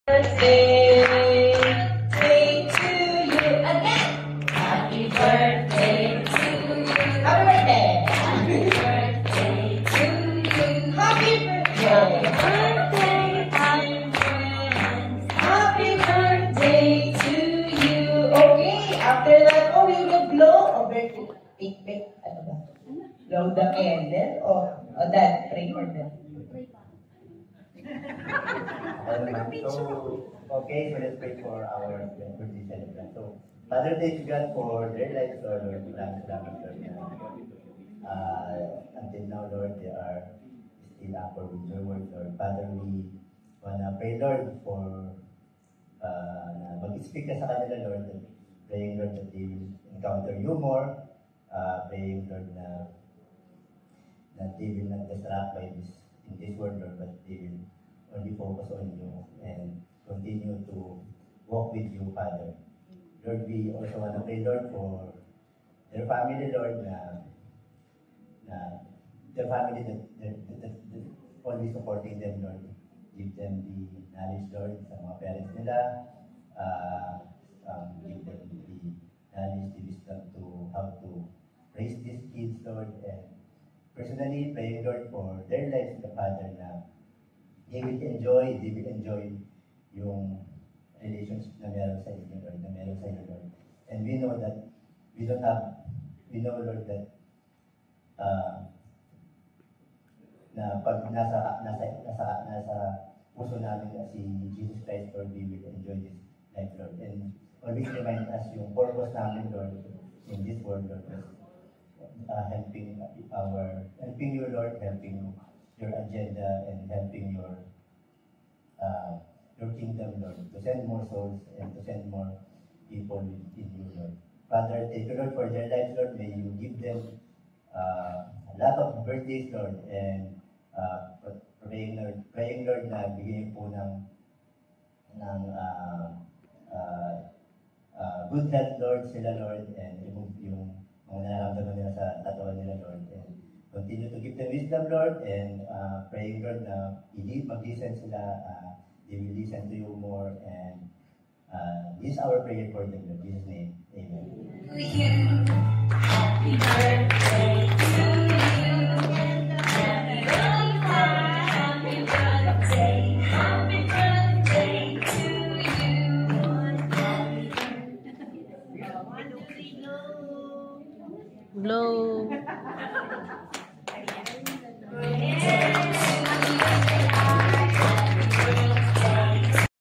Birthday to you again. Happy birthday to you. Happy birthday. Happy birthday to you. Happy birthday, dear friends. Happy birthday to you. Okay, after that, we will blow a birthday cake. Ano ba? Blow the candle or that pray or that? So let's pray for our birthday celebration. So, Father, thank you God for their lives, Lord. Salamat, Lord. Until now, Lord, they are still up for with your word, Lord. Father, we wanna pray, Lord, for na mag-speak ka sa kanila, Lord. Praying, Lord, that they will encounter you more. Praying, Lord, that they will not distract by this in this world, Lord, but they will only focus on you and continue to walk with you, Father. Lord, we also want to pray, Lord, for their family, Lord, the family that only supporting them, Lord. Give them the knowledge, Lord, sa mga parents nila. Give them the knowledge, the wisdom to how to raise these kids, Lord. And personally, praying, Lord, for their lives, the Father, na they will enjoy yung relationship na meron sa inyo, Lord, Lord. And we know that, we know, Lord, that na pag nasa puso namin na si Jesus Christ, Lord, we will enjoy this life, Lord. And always remind us yung purpose namin, Lord, in this world, Lord, is helping you, Lord, helping your agenda and helping your kingdom, Lord, to send more souls and to send more people in you, Lord. Father, thank you, Lord, for their lives, Lord. May you give them a lot of birthdays, Lord, and praying, Lord, na bigyan po ng good health, Lord, sila, Lord, and remove yung mga nararamdaman nila sa katawan nila, Lord, and continue to give them wisdom, Lord, and praying, Lord, na mag-listen sila, they will listen to you more, and this is our prayer for them, in Jesus' name, amen. To you, happy birthday to you, happy birthday to you, Blow.